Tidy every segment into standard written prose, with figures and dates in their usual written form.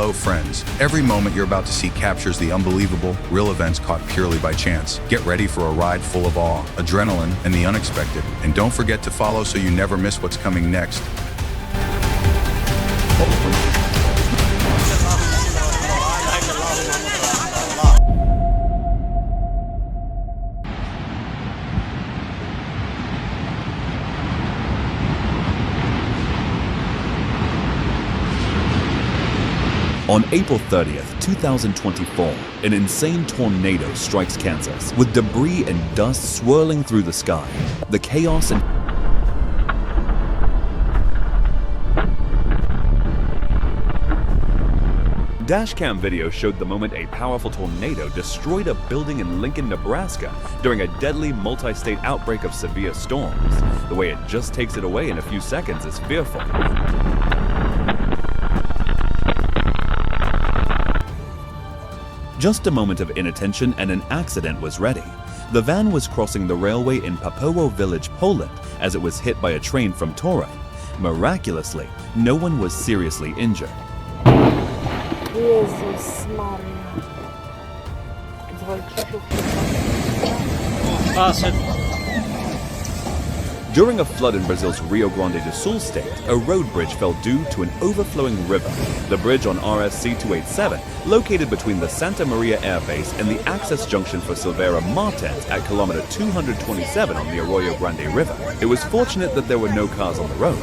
Hello, friends. Every moment you're about to see captures the unbelievable, real events caught purely by chance. Get ready for a ride full of awe, adrenaline, and the unexpected. And don't forget to follow so you never miss what's coming next. On April 30th, 2024, an insane tornado strikes Kansas, with debris and dust swirling through the sky. The chaos and Dashcam video showed the moment a powerful tornado destroyed a building in Lincoln, Nebraska during a deadly multi-state outbreak of severe storms. The way it just takes it away in a few seconds is fearful. Just a moment of inattention and an accident was ready. The van was crossing the railway in Papowo Village, Poland, as it was hit by a train from Torre. Miraculously, no one was seriously injured. Jezus Maria. During a flood in Brazil's Rio Grande do Sul state, a road bridge fell due to an overflowing river. The bridge on RSC 287, located between the Santa Maria Air Base and the access junction for Silveira Martins at kilometer 227 on the Arroyo Grande River. It was fortunate that there were no cars on the road.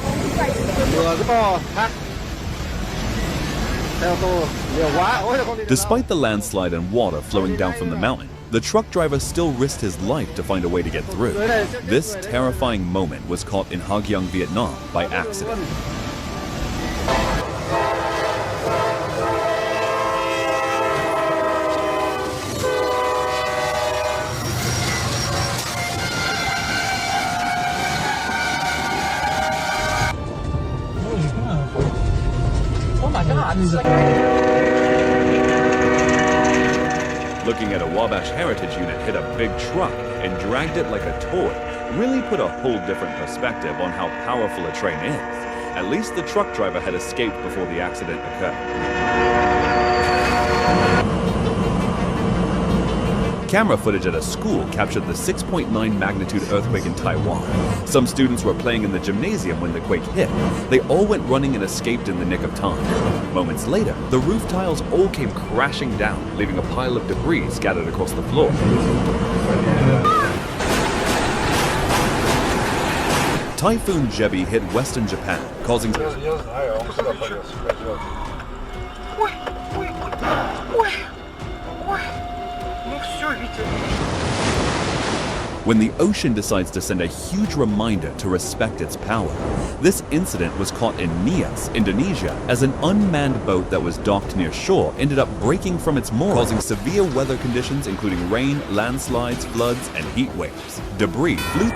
Despite the landslide and water flowing down from the mountain, the truck driver still risked his life to find a way to get through. This terrifying moment was caught in Ha Giang, Vietnam by accident. Oh my God. Looking at a Wabash Heritage unit hit a big truck and dragged it like a toy really put a whole different perspective on how powerful a train is. At least the truck driver had escaped before the accident occurred. Camera footage at a school captured the 6.9 magnitude earthquake in Taiwan. Some students were playing in the gymnasium when the quake hit. They all went running and escaped in the nick of time. Moments later, the roof tiles all came crashing down, leaving a pile of debris scattered across the floor. Typhoon Jebi hit western Japan, causing when the ocean decides to send a huge reminder to respect its power. This incident was caught in Nias, Indonesia, as an unmanned boat that was docked near shore ended up breaking from its moor, causing severe weather conditions including rain, landslides, floods, and heat waves. Debris flew.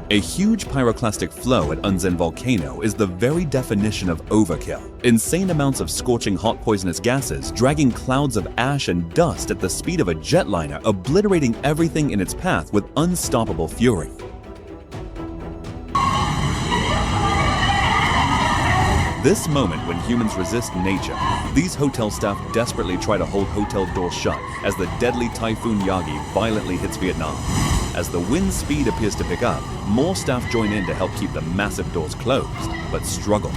A huge pyroclastic flow at Unzen volcano is the very definition of overkill. Insane amounts of scorching hot poisonous gases dragging clouds of ash and dust at the speed of a jetliner, obliterating everything in its path with unstoppable fury. This moment when humans resist nature, these hotel staff desperately try to hold hotel doors shut as the deadly Typhoon Yagi violently hits Vietnam. As the wind speed appears to pick up, more staff join in to help keep the massive doors closed, but struggle.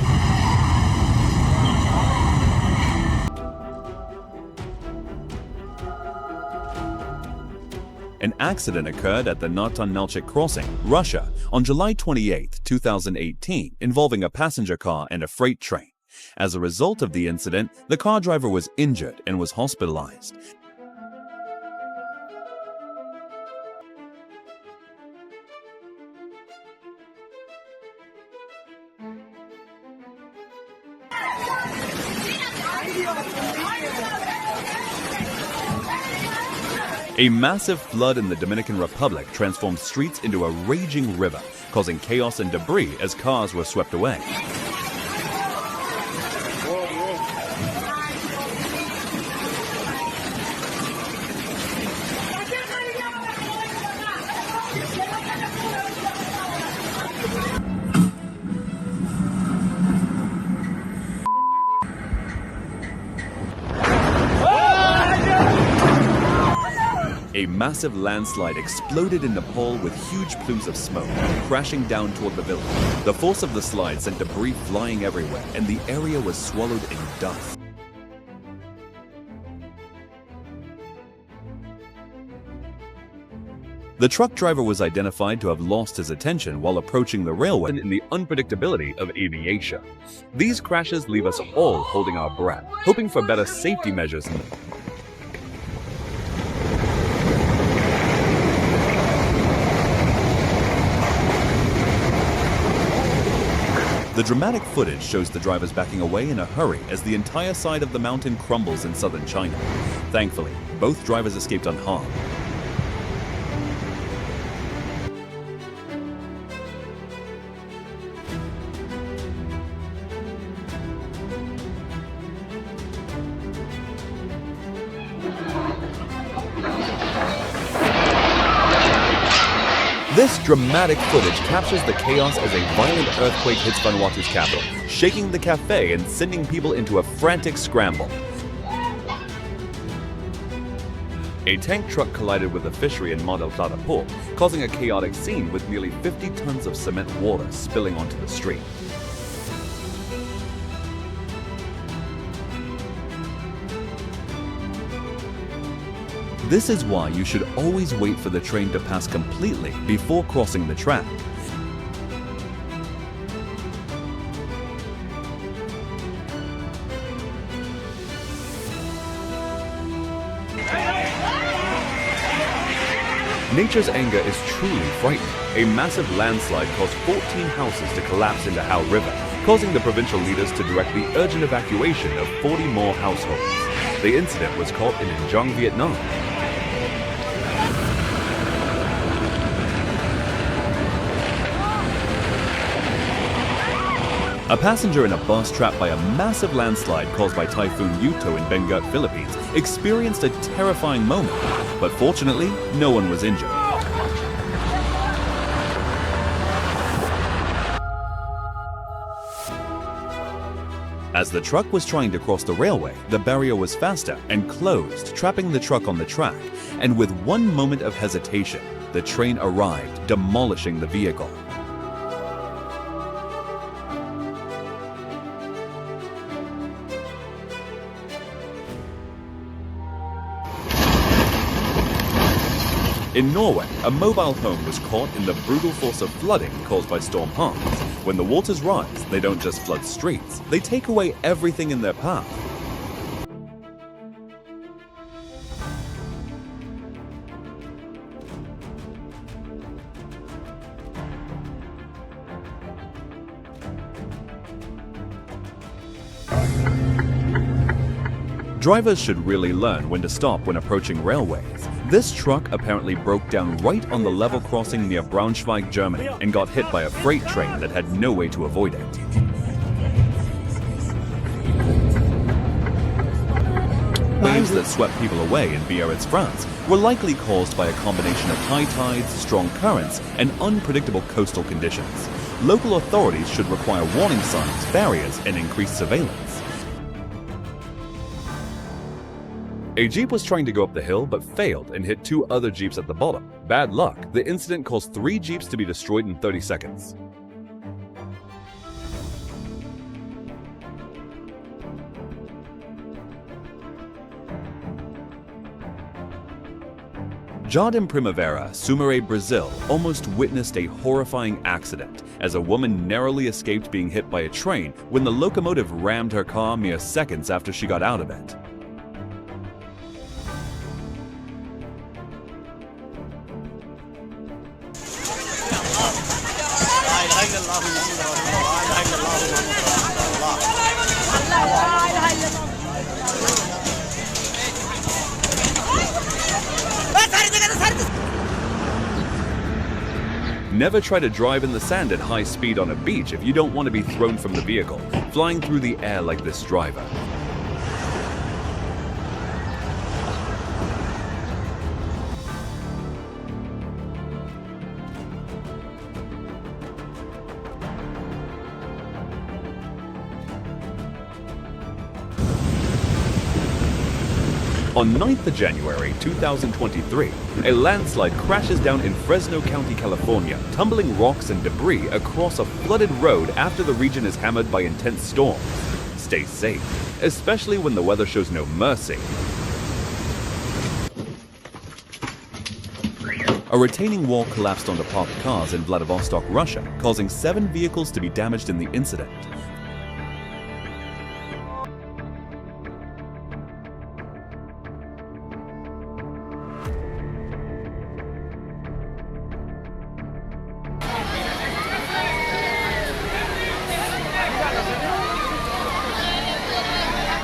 An accident occurred at the Nartan-Nalchik crossing, Russia, on July 28, 2018, involving a passenger car and a freight train. As a result of the incident, the car driver was injured and was hospitalized. A massive flood in the Dominican Republic transformed streets into a raging river, causing chaos and debris as cars were swept away. A massive landslide exploded in Nepal with huge plumes of smoke, crashing down toward the village. The force of the slide sent debris flying everywhere, and the area was swallowed in dust. The truck driver was identified to have lost his attention while approaching the railway in the unpredictability of aviation. These crashes leave us all holding our breath, hoping for better safety measures. The dramatic footage shows the drivers backing away in a hurry as the entire side of the mountain crumbles in southern China. Thankfully, both drivers escaped unharmed. This dramatic footage captures the chaos as a violent earthquake hits Vanuatu's capital, shaking the cafe and sending people into a frantic scramble. A tank truck collided with a fishery in Mar del Plata port, causing a chaotic scene with nearly 50 tons of cement water spilling onto the street. This is why you should always wait for the train to pass completely before crossing the track. Nature's anger is truly frightening. A massive landslide caused 14 houses to collapse into Hao River, causing the provincial leaders to direct the urgent evacuation of 40 more households. The incident was caught in Injong, Vietnam. A passenger in a bus trapped by a massive landslide caused by Typhoon Yuto in Benguet, Philippines, experienced a terrifying moment, but fortunately, no one was injured. As the truck was trying to cross the railway, the barrier was faster and closed, trapping the truck on the track, and with one moment of hesitation, the train arrived, demolishing the vehicle. In Norway, a mobile home was caught in the brutal force of flooding caused by Storm Hans. When the waters rise, they don't just flood streets, they take away everything in their path. Drivers should really learn when to stop when approaching railways. This truck apparently broke down right on the level crossing near Braunschweig, Germany, and got hit by a freight train that had no way to avoid it. Waves that swept people away in Biarritz, France, were likely caused by a combination of high tides, strong currents, and unpredictable coastal conditions. Local authorities should require warning signs, barriers, and increased surveillance. A Jeep was trying to go up the hill but failed and hit two other Jeeps at the bottom. Bad luck, the incident caused 3 Jeeps to be destroyed in 30 seconds. Jardim Primavera, Sumaré, Brazil, almost witnessed a horrifying accident as a woman narrowly escaped being hit by a train when the locomotive rammed her car mere seconds after she got out of it. Never try to drive in the sand at high speed on a beach if you don't want to be thrown from the vehicle, flying through the air like this driver. On 9th of January 2023, a landslide crashes down in Fresno County, California, tumbling rocks and debris across a flooded road after the region is hammered by intense storms. Stay safe, especially when the weather shows no mercy. A retaining wall collapsed onto parked cars in Vladivostok, Russia, causing 7 vehicles to be damaged in the incident.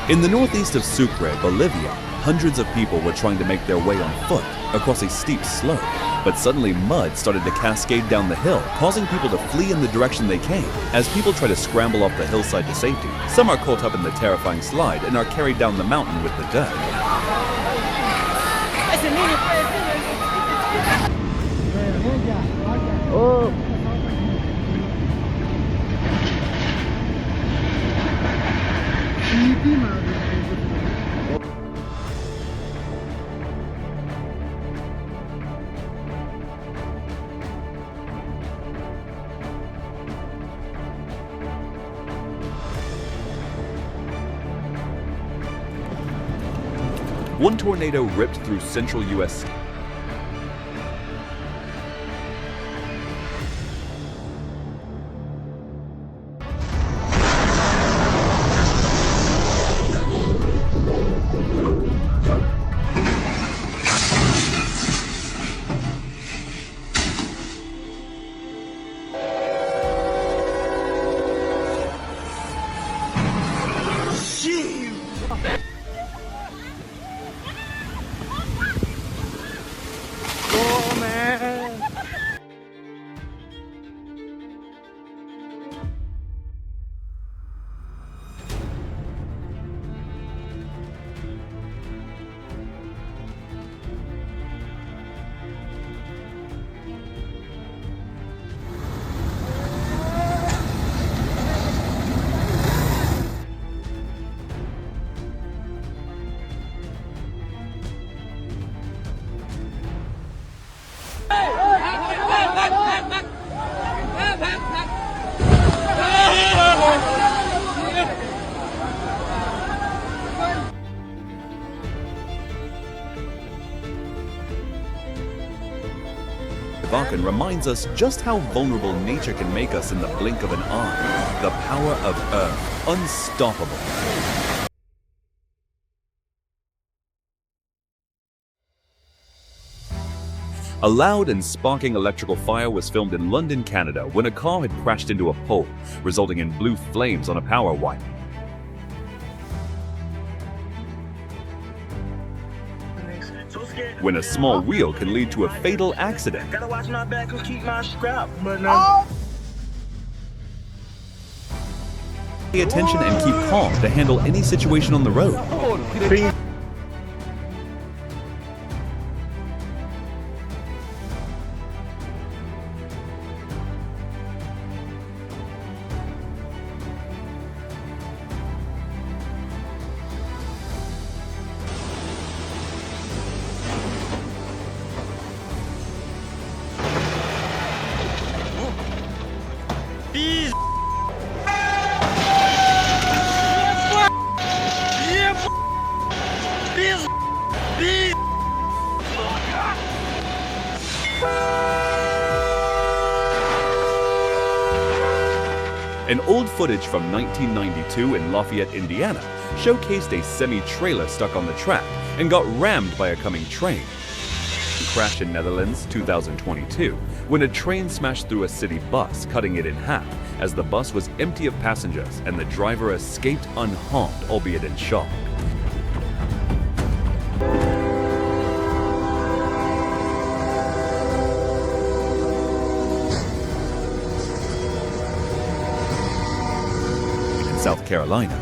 In the northeast of Sucre, Bolivia, hundreds of people were trying to make their way on foot across a steep slope, but suddenly mud started to cascade down the hill, causing people to flee in the direction they came. As people try to scramble off the hillside to safety, some are caught up in the terrifying slide and are carried down the mountain with the dirt. One tornado ripped through central U.S. Vulcan reminds us just how vulnerable nature can make us in the blink of an eye. The power of Earth, unstoppable. A loud and sparking electrical fire was filmed in London, Canada, when a car had crashed into a pole, resulting in blue flames on a power wire. When a small wheel can lead to a fatal accident. Gotta watch my back and keep my scrap. Pay attention and keep calm to handle any situation on the road. An old footage from 1992 in Lafayette, Indiana, showcased a semi-trailer stuck on the track and got rammed by a coming train. Crash in Netherlands, 2022, when a train smashed through a city bus, cutting it in half, as the bus was empty of passengers and the driver escaped unharmed, albeit in shock. South Carolina.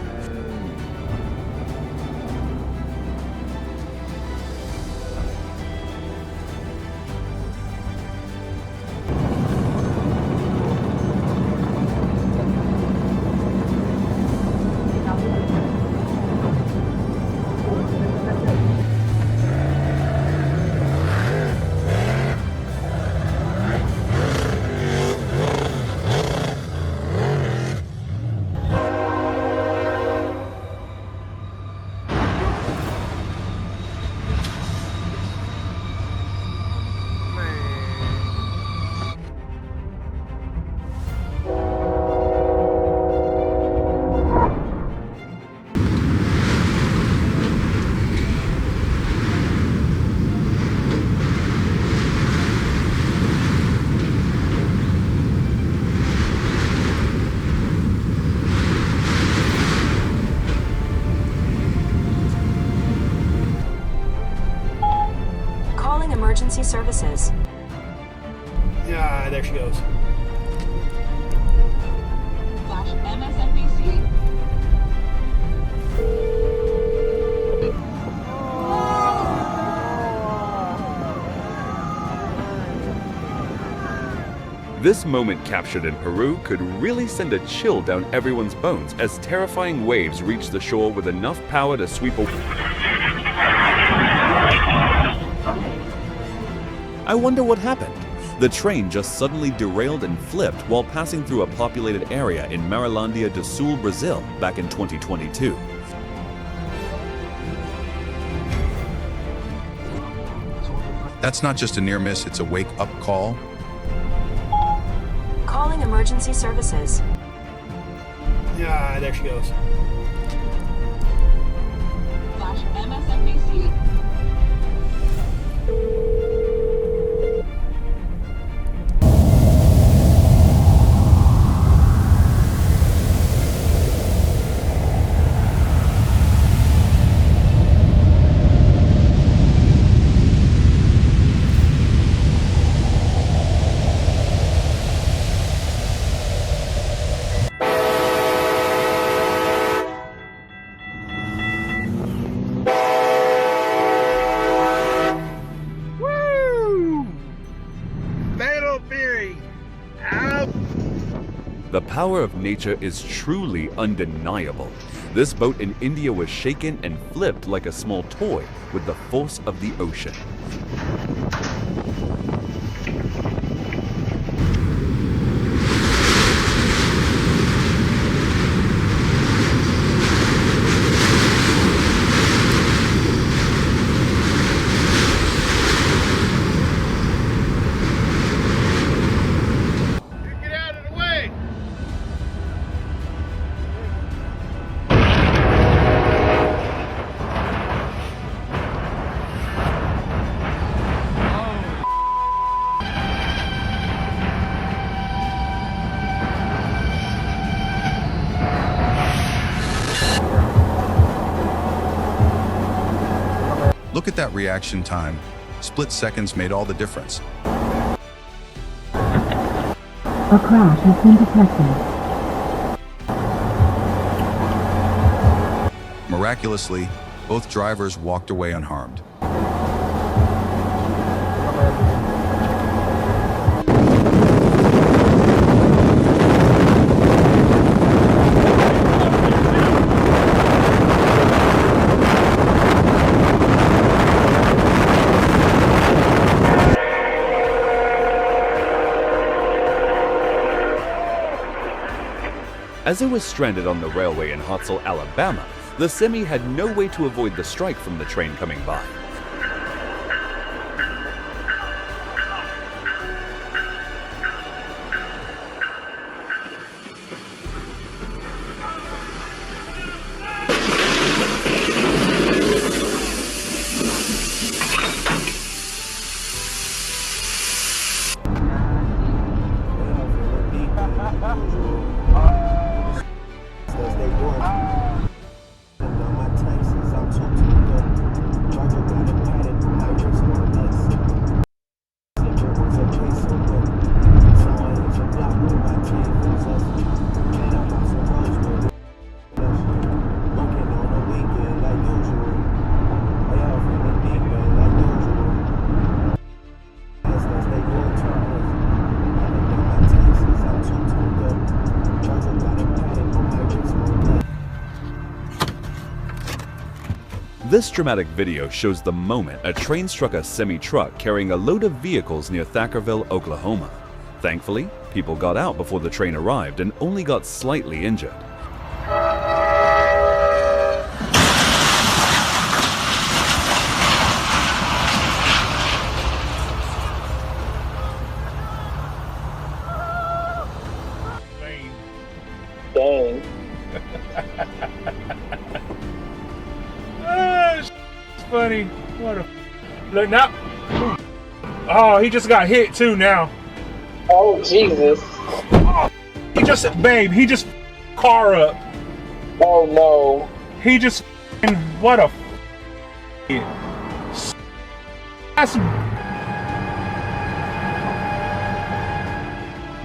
emergency services. Yeah, there she goes. Flash MSNBC. This moment captured in Peru could really send a chill down everyone's bones as terrifying waves reached the shore with enough power to sweep away. I wonder what happened. The train just suddenly derailed and flipped while passing through a populated area in Marilandia do Sul, Brazil, back in 2022. That's not just a near miss, it's a wake-up call. Calling emergency services. Yeah, there she goes. Flash MSNBC. The power of nature is truly undeniable. This boat in India was shaken and flipped like a small toy with the force of the ocean. Look at that reaction time. Split seconds made all the difference. A crash has been detected. Miraculously, both drivers walked away unharmed. As it was stranded on the railway in Hartselle, Alabama, the semi had no way to avoid the strike from the train coming by. This dramatic video shows the moment a train struck a semi-truck carrying a load of vehicles near Thackerville, Oklahoma. Thankfully, people got out before the train arrived and only got slightly injured. Dang. Funny. What a look now. Oh, he just got hit too now. Oh, Jesus. Oh, he just, babe, he just car up. Oh, no. He just, what a that's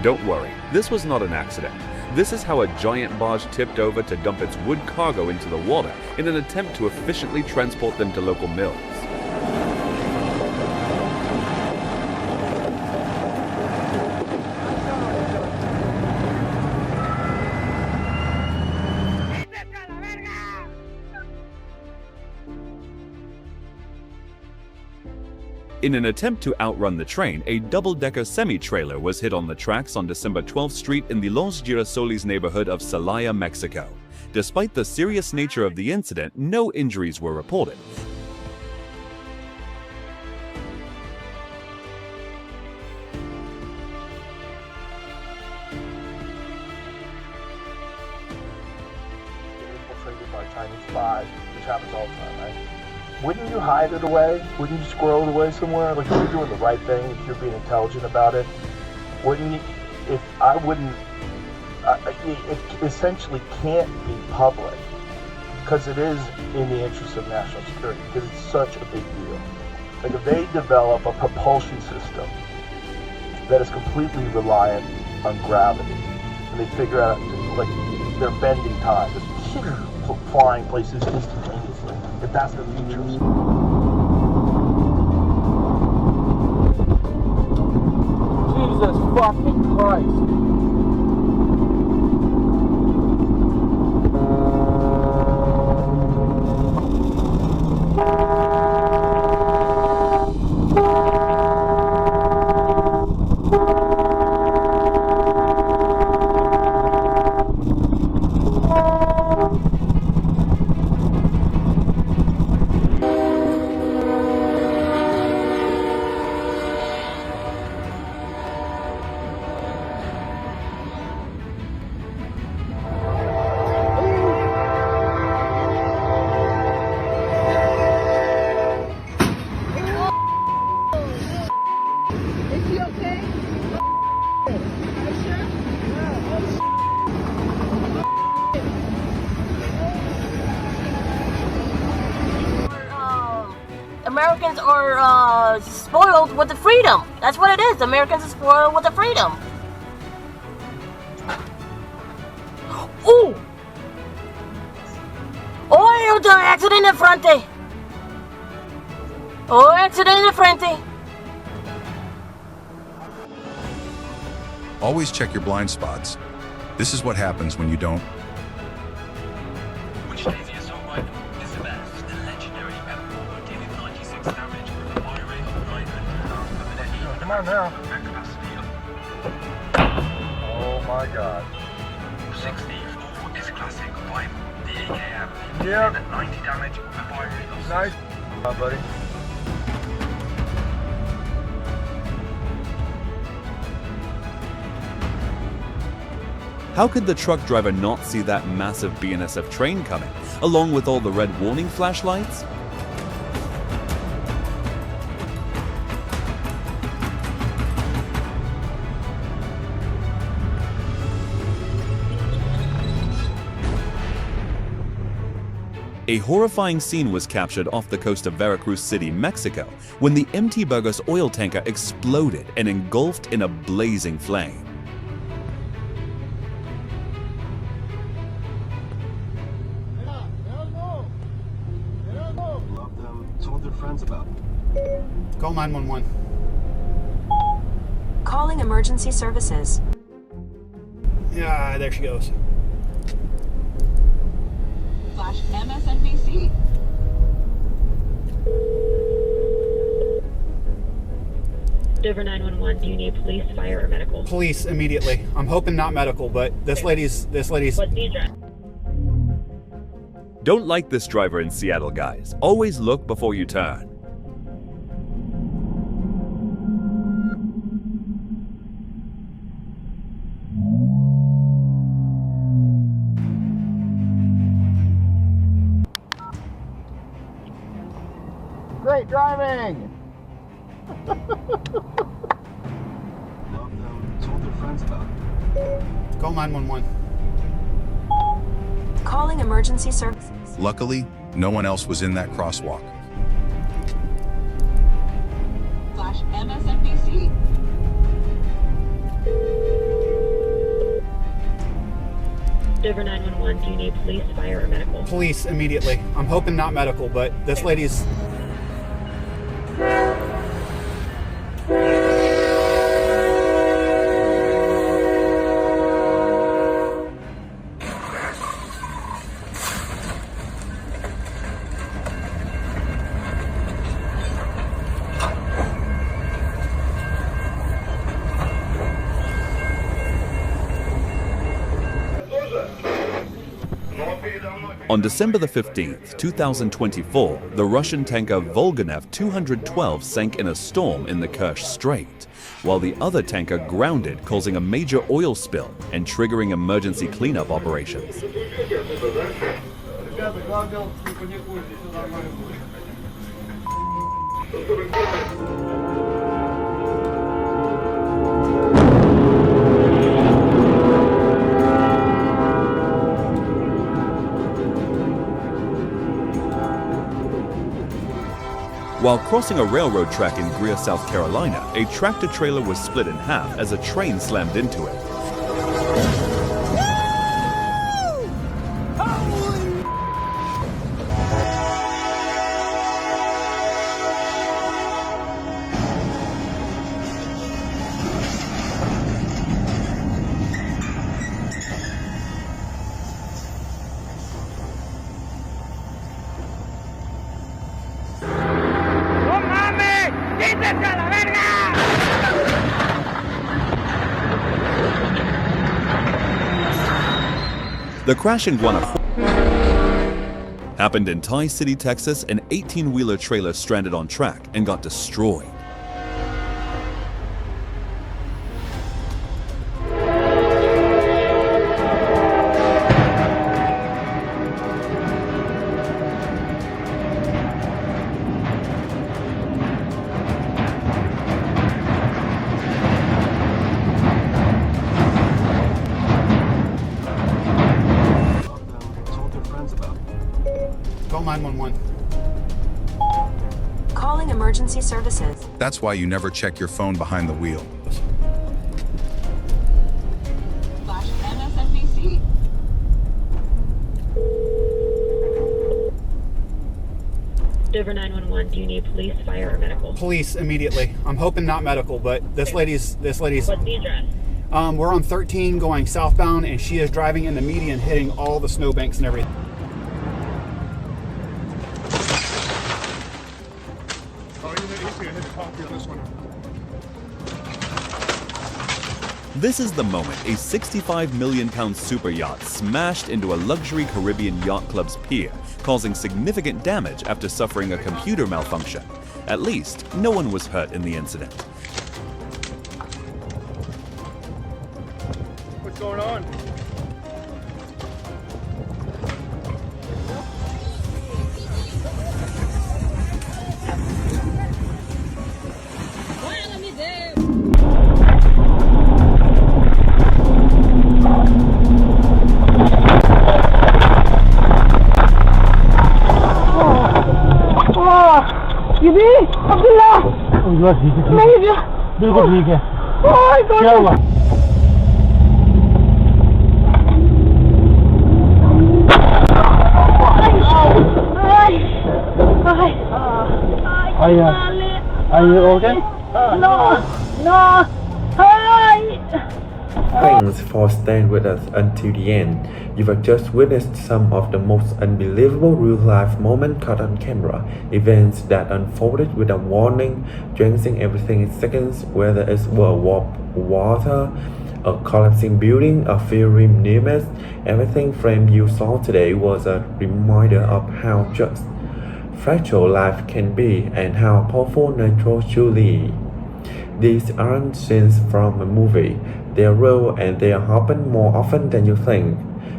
Don't worry, this was not an accident. This is how a giant barge tipped over to dump its wood cargo into the water in an attempt to efficiently transport them to local mills. In an attempt to outrun the train, a double-decker semi-trailer was hit on the tracks on December 12th Street in the Los Girasoles neighborhood of Celaya, Mexico. Despite the serious nature of the incident, no injuries were reported. Infiltrated by Chinese spies, which happens all the time, right? Wouldn't you hide it away? Wouldn't you squirrel it away somewhere? Like, if you're doing the right thing, if you're being intelligent about it, wouldn't you? If I wouldn't, it essentially can't be public because it is in the interest of national security because it's such a big deal. Like, if they develop a propulsion system that is completely reliant on gravity, and they figure out, like, they're bending time, just flying places instantaneously, if that's the future. Jesus fucking Christ. Americans are spoiled with the freedom. That's what it is. Americans are spoiled with the freedom. Ooh! Oh, the accident in frente. Oh, accident in frente. Always check your blind spots. This is what happens when you don't. Which Navy assault rifle is the best? The legendary M4 dealing 96 damage with a fire rate of 900 rounds per minute. Come on now. And capacity of Oh my God. 64 is a classic rifle. The AKM. Yep. At 90 damage with a fire rate of Nice. Buddy. How could the truck driver not see that massive BNSF train coming, along with all the red warning flashlights? A horrifying scene was captured off the coast of Veracruz City, Mexico, when the MT Burgos oil tanker exploded and engulfed in a blazing flame. Told their friends about it. Call 911. Calling emergency services. Yeah, there she goes. Flash MSNBC. Dover 911, do you need police, fire, or medical? Police immediately. I'm hoping not medical, but this lady's. What's the address? Don't like this driver in Seattle, guys. Always look before you turn. Great driving! Told their friends about it. Call 911. Calling emergency services. Luckily, no one else was in that crosswalk. Flash MSNBC. Denver 911, do you need police, fire, or medical? Police immediately. I'm hoping not medical, but this lady's... On December the 15th, 2024, the Russian tanker Volganev 212 sank in a storm in the Kerch Strait, while the other tanker grounded, causing a major oil spill and triggering emergency cleanup operations. While crossing a railroad track in Greer, South Carolina, a tractor-trailer was split in half as a train slammed into it. The crash in Guanajuato happened in Tie City, Texas. An 18-wheeler trailer stranded on track and got destroyed. Call 911. Calling emergency services. That's why you never check your phone behind the wheel. Slash MSNBC. Denver 911, do you need police, fire, or medical? Police immediately. I'm hoping not medical, but this lady's... What's the address? We're on 13 going southbound, and she is driving in the median, hitting all the snowbanks and everything. This is the moment a 65 million pound super yacht smashed into a luxury Caribbean yacht club's pier, causing significant damage after suffering a computer malfunction. At least, no one was hurt in the incident. What's going on? बिल्कुल ठीक है क्या हुआ Are you okay? No. Thanks for staying with us until the end. You have just witnessed some of the most unbelievable real-life moments caught on camera. Events that unfolded without warning, drenching everything in seconds, whether it's world war water, a collapsing building, a fiery near miss. Everything frame you saw today was a reminder of how just fragile life can be and how powerful nature truly. These aren't scenes from a movie. They are real and they happen more often than you think.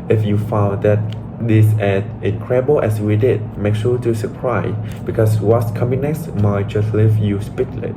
If you found that this as incredible as we did, make sure to subscribe because what's coming next might just leave you speechless.